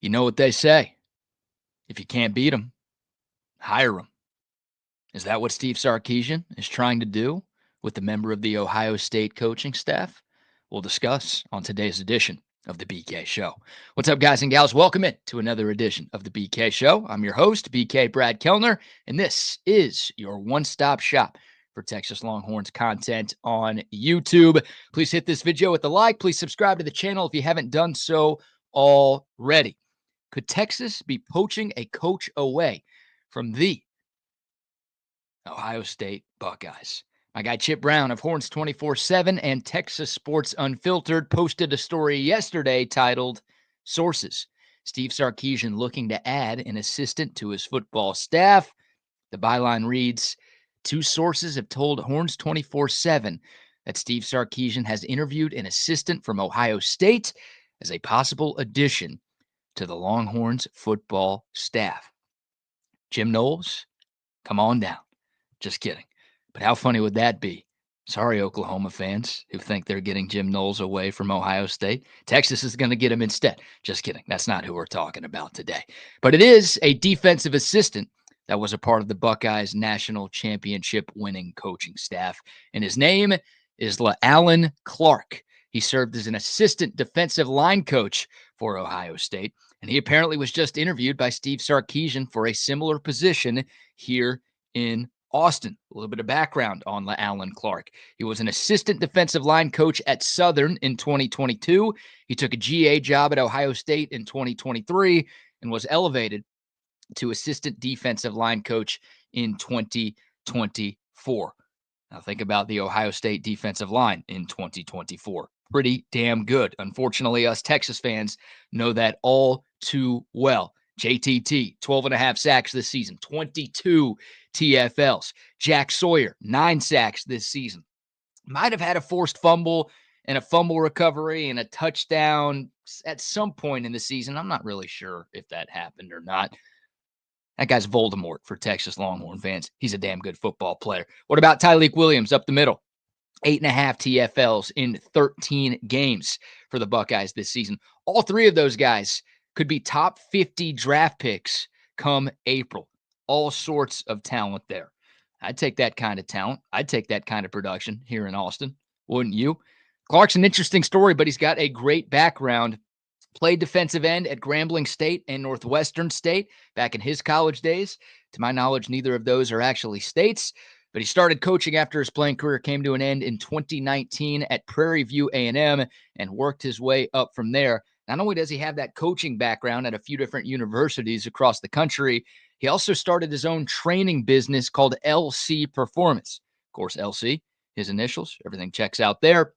You know what they say. If you can't beat them, hire them. Is that what Steve Sarkisian is trying to do with the member of the Ohio State coaching staff? We'll discuss on today's edition of the BK Show. What's up, guys and gals? Welcome in to another edition of the BK Show. I'm your host, BK Brad Kellner, and this is your one-stop shop for Texas Longhorns content on YouTube. Please hit this video with a like. Please subscribe to the channel if you haven't done so already. Could Texas be poaching a coach away from the Ohio State Buckeyes? My guy Chip Brown of Horns 24/7 and Texas Sports Unfiltered posted a story yesterday titled Sources. Steve Sarkisian looking to add an assistant to his football staff. The byline reads, two sources have told Horns 24/7 that Steve Sarkisian has interviewed an assistant from Ohio State as a possible addition to the Longhorns football staff. Jim Knowles, come on down. Just kidding. But how funny would that be? Sorry, Oklahoma fans who think they're getting Jim Knowles away from Ohio State. Texas is going to get him instead. Just kidding. That's not who we're talking about today. But it is a defensive assistant that was a part of the Buckeyes national championship winning coaching staff. And his name is LaAllen Clark. He served as an assistant defensive line coach for Ohio State. And he apparently was just interviewed by Steve Sarkisian for a similar position here in Austin. A little bit of background on LaAllen Clark. He was an assistant defensive line coach at Southern in 2022. He took a GA job at Ohio State in 2023 and was elevated to assistant defensive line coach in 2024. Now think about the Ohio State defensive line in 2024. Pretty damn good. Unfortunately, us Texas fans know that all too well. JTT, 12 and a half sacks this season, 22 TFLs. Jack Sawyer, 9 sacks this season. Might have had a forced fumble and a fumble recovery and a touchdown at some point in the season. I'm not really sure if that happened or not. That guy's Voldemort for Texas Longhorn fans. He's a damn good football player. What about Tyleik Williams up the middle? 8.5 TFLs in 13 games for the Buckeyes this season. All three of those guys could be top 50 draft picks come April. All sorts of talent there. I'd take that kind of talent. I'd take that kind of production here in Austin. Wouldn't you? Clark's an interesting story, but he's got a great background. Played defensive end at Grambling State and Northwestern State back in his college days. To my knowledge, neither of those are actually states, but he started coaching after his playing career came to an end in 2019 at Prairie View A&M and worked his way up from there. Not only does he have that coaching background at a few different universities across the country, he also started his own training business called LC Performance. Of course, LC, his initials, everything checks out there.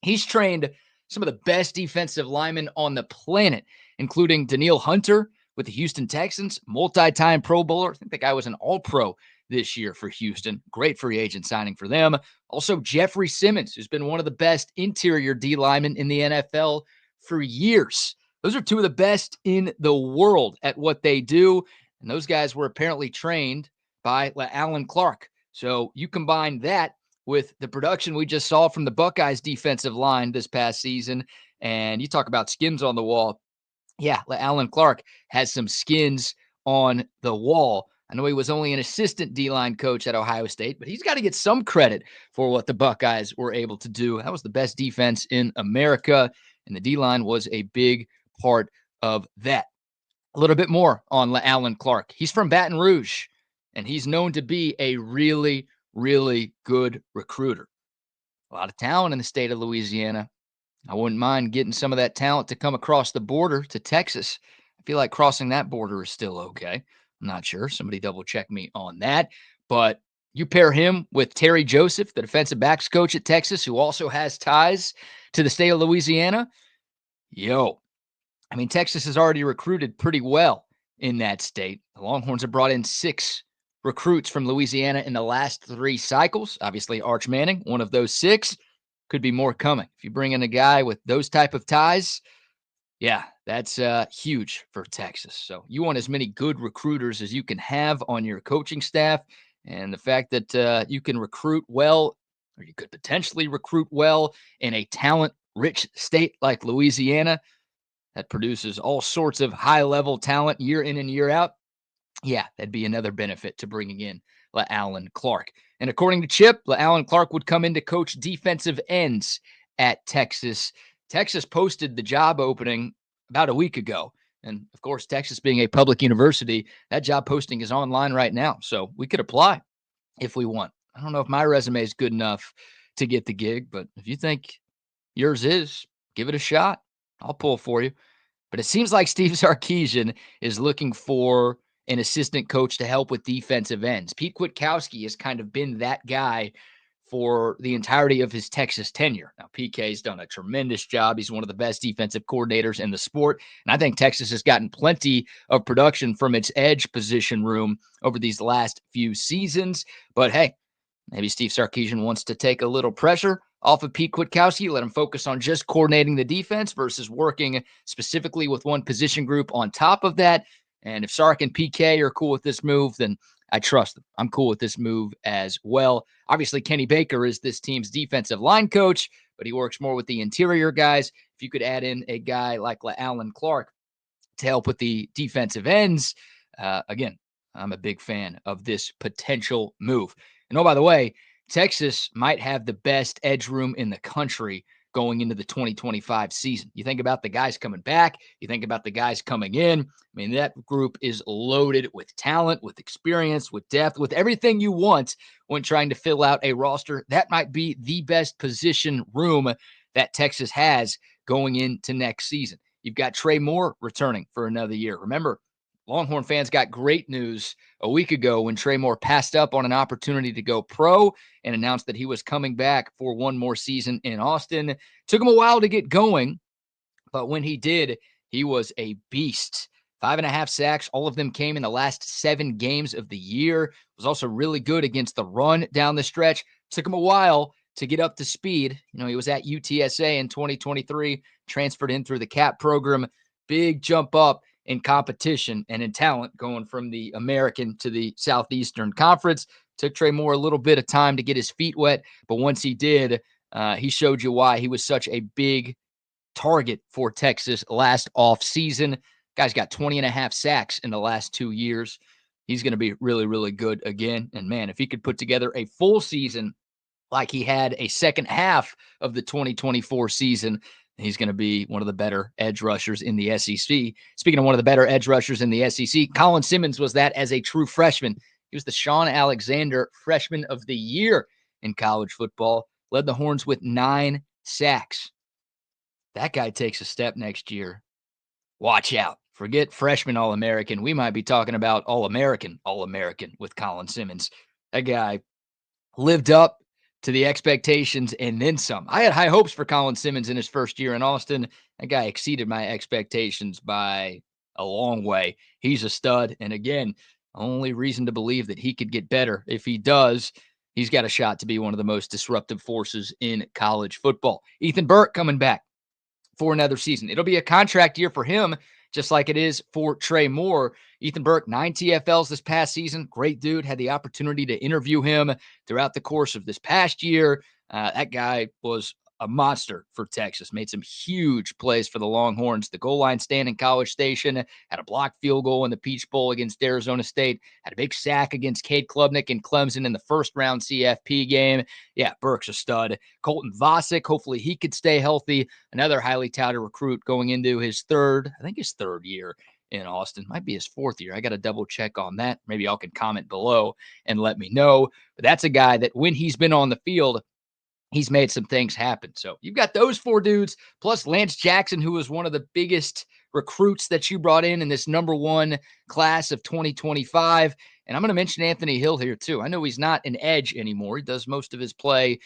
He's trained some of the best defensive linemen on the planet, including Danielle Hunter with the Houston Texans, multi-time Pro Bowler. I think the guy was an All-Pro this year for Houston. Great free agent signing for them. Also, Jeffrey Simmons, who's been one of the best interior D linemen in the NFL for years. Those are two of the best in the world at what they do, and those guys were apparently trained by LaAllen Clark. So you combine that with the production we just saw from the Buckeyes defensive line this past season, and you talk about skins on the wall. Yeah, LaAllen Clark has some skins on the wall. I know he was only an assistant D-line coach at Ohio State, but he's got to get some credit for what the Buckeyes were able to do. That was the best defense in America, and the D-line was a big part of that. A little bit more on LaAllen Clark. He's from Baton Rouge, and he's known to be a really good recruiter. A lot of talent in the state of Louisiana. I wouldn't mind getting some of that talent to come across the border to Texas. I feel like crossing that border is still okay. I'm not sure. Somebody double check me on that. But you pair him with Terry Joseph, the defensive backs coach at Texas, who also has ties to the state of Louisiana. I mean, Texas has already recruited pretty well in that state. The Longhorns have brought in 6 recruits from Louisiana in the last 3 cycles. Obviously, Arch Manning, one of those 6. Could be more coming. If you bring in a guy with those type of ties, yeah, that's huge for Texas. So you want as many good recruiters as you can have on your coaching staff. And the fact that you can recruit well, or you could potentially recruit well in a talent-rich state like Louisiana, that produces all sorts of high-level talent year in and year out, yeah, that'd be another benefit to bringing in LaAllen Clark. And according to Chip, LaAllen Clark would come in to coach defensive ends at Texas. Texas posted the job opening about a week ago. And of course, Texas being a public university, that job posting is online right now. So we could apply if we want. I don't know if my resume is good enough to get the gig, but if you think yours is, give it a shot. I'll pull for you. But it seems like Steve Sarkisian is looking for an assistant coach to help with defensive ends. Pete Kwiatkowski has kind of been that guy for the entirety of his Texas tenure. Now, PK's done a tremendous job. He's one of the best defensive coordinators in the sport. And I think Texas has gotten plenty of production from its edge position room over these last few seasons. But hey, maybe Steve Sarkisian wants to take a little pressure off of Pete Kwiatkowski, let him focus on just coordinating the defense versus working specifically with one position group on top of that. And if Sark and PK are cool with this move, then I trust them. I'm cool with this move as well. Obviously, Kenny Baker is this team's defensive line coach, but he works more with the interior guys. If you could add in a guy like LaAllen Clark to help with the defensive ends, again, I'm a big fan of this potential move. And oh, by the way, Texas might have the best edge room in the country going into the 2025 season. You think about the guys coming back, you think about the guys coming in. I mean, that group is loaded with talent, with experience, with depth, with everything you want when trying to fill out a roster. That might be the best position room that Texas has going into next season. You've got Trey Moore returning for another year. Remember, Longhorn fans got great news a week ago when Trey Moore passed up on an opportunity to go pro and announced that he was coming back for one more season in Austin. Took him a while to get going, but when he did, he was a beast. 5.5 sacks. All of them came in the last 7 games of the year. Was also really good against the run down the stretch. Took him a while to get up to speed. You know, he was at UTSA in 2023, transferred in through the CAP program. Big jump up in competition and in talent going from the American to the Southeastern Conference. Took Trey Moore a little bit of time to get his feet wet, but once he did, he showed you why he was such a big target for Texas last offseason. Guy's got 20.5 sacks in the last 2 years. He's going to be really, really good again. And man, if he could put together a full season like he had a second half of the 2024 season, he's going to be one of the better edge rushers in the SEC. Speaking of one of the better edge rushers in the SEC, Collin Simmons was that as a true freshman. He was the Sean Alexander Freshman of the Year in college football. Led the Horns with 9 sacks. That guy takes a step next year. Watch out. Forget freshman All-American. We might be talking about All-American with Collin Simmons. That guy lived up to the expectations and then some. I had high hopes for Collin Simmons in his first year in Austin. That guy exceeded my expectations by a long way. He's a stud. And again, only reason to believe that he could get better. If he does, he's got a shot to be one of the most disruptive forces in college football. Ethan Burke coming back for another season. It'll be a contract year for him, just like it is for Trey Moore. Ethan Burke, 9 TFLs this past season. Great dude. Had the opportunity to interview him throughout the course of this past year. That guy was a monster for Texas. Made some huge plays for the Longhorns. The goal line stand in College Station. Had a blocked field goal in the Peach Bowl against Arizona State. Had a big sack against Cade Klubnik and Clemson in the first round CFP game. Yeah, Burke's a stud. Colton Vasek, hopefully he could stay healthy. Another highly touted recruit going into his third year in Austin. Might be his 4th year. I got to double check on that. Maybe y'all can comment below and let me know. But that's a guy that when he's been on the field, he's made some things happen. So you've got those 4 dudes, plus Lance Jackson, who was one of the biggest recruits that you brought in this number 1 class of 2025. And I'm going to mention Anthony Hill here too. I know he's not an edge anymore. He does most of his play,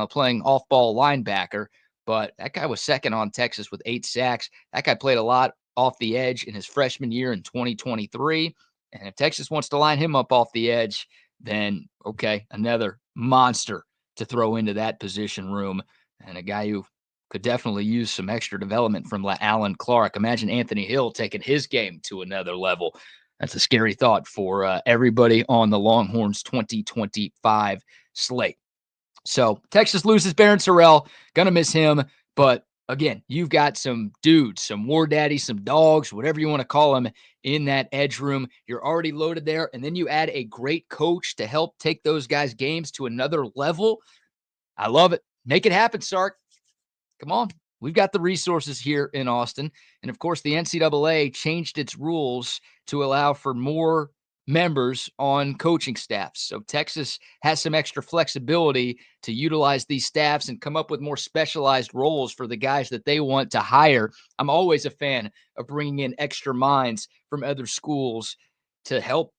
playing off-ball linebacker. But that guy was second on Texas with 8 sacks. That guy played a lot off the edge in his freshman year in 2023. And if Texas wants to line him up off the edge, then okay, another monster to throw into that position room, and a guy who could definitely use some extra development from LaAllen Clark. Imagine Anthony Hill taking his game to another level. That's a scary thought for everybody on the Longhorns 2025 slate. So Texas loses Barron Sorrell. Going to miss him, but Again, you've got some dudes, some war daddies, some dogs, whatever you want to call them, in that edge room. You're already loaded there. And then you add a great coach to help take those guys' games to another level. I love it. Make it happen, Sark. Come on. We've got the resources here in Austin. And of course, the NCAA changed its rules to allow for more members on coaching staffs. So Texas has some extra flexibility to utilize these staffs and come up with more specialized roles for the guys that they want to hire. I'm always a fan of bringing in extra minds from other schools to help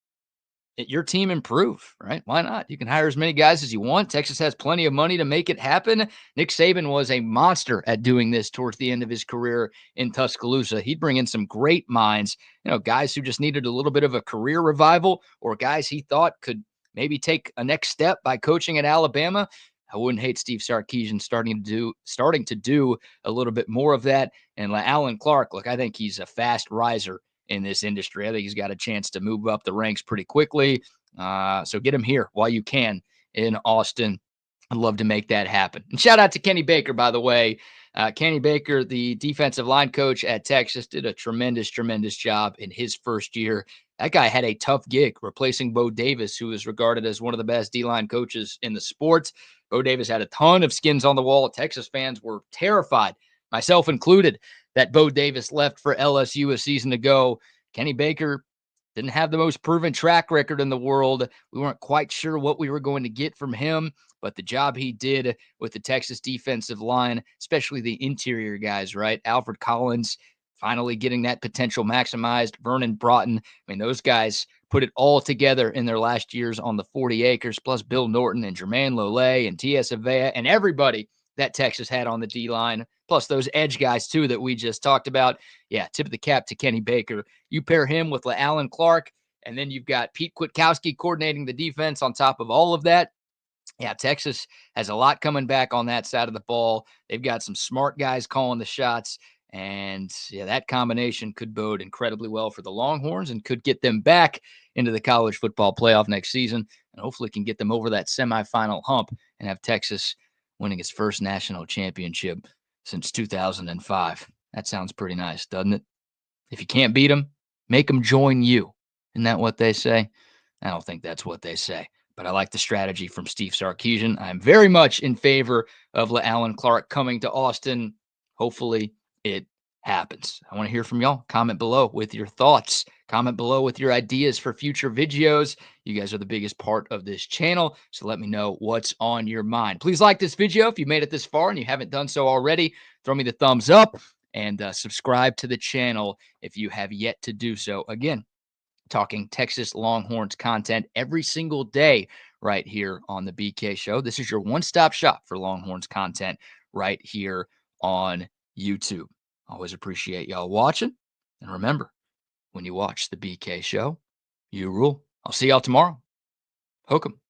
your team improve, right? Why not? You can hire as many guys as you want. Texas has plenty of money to make it happen. Nick Saban was a monster at doing this towards the end of his career in Tuscaloosa. He'd bring in some great minds, guys who just needed a little bit of a career revival or guys he thought could maybe take a next step by coaching at Alabama. I wouldn't hate Steve Sarkisian starting to do a little bit more of that. And LaAllen Clark, look, I think he's a fast riser in this industry. I think he's got a chance to move up the ranks pretty quickly. So get him here while you can in Austin. I'd love to make that happen. And shout out to Kenny Baker, by the way. Kenny Baker, the defensive line coach at Texas, did a tremendous job in his first year. That guy had a tough gig replacing Bo Davis, who is regarded as one of the best D-line coaches in the sport. Bo Davis had a ton of skins on the wall. Texas fans were terrified, myself included, that Bo Davis left for LSU a season ago. Kenny Baker didn't have the most proven track record in the world. We weren't quite sure what we were going to get from him, but the job he did with the Texas defensive line, especially the interior guys, right? Alfred Collins finally getting that potential maximized. Vernon Broughton. I mean, those guys put it all together in their last years on the 40 acres, plus Bill Norton and Jermaine Lole and T.S. Avea and everybody that Texas had on the D-line, plus those edge guys, too, that we just talked about. Yeah, tip of the cap to Kenny Baker. You pair him with LaAllen Clark, and then you've got Pete Kwiatkowski coordinating the defense on top of all of that. Yeah, Texas has a lot coming back on that side of the ball. They've got some smart guys calling the shots. And yeah, that combination could bode incredibly well for the Longhorns and could get them back into the college football playoff next season and hopefully can get them over that semifinal hump and have Texas winning its first national championship since 2005. That sounds pretty nice, doesn't it? If you can't beat them, make them join you. Isn't that what they say? I don't think that's what they say, but I like the strategy from Steve Sarkisian. I'm very much in favor of LaAllen Clark coming to Austin. Hopefully it happens. I want to hear from y'all. Comment below with your thoughts. Comment below with your ideas for future videos. You guys are the biggest part of this channel, so let me know what's on your mind. Please like this video if you made it this far and you haven't done so already. Throw me the thumbs up and subscribe to the channel if you have yet to do so. Again, talking Texas Longhorns content every single day right here on the BK Show. This is your one-stop shop for Longhorns content right here on YouTube. Always appreciate y'all watching. And remember, when you watch the BK Show, you rule. I'll see y'all tomorrow. Hook 'em.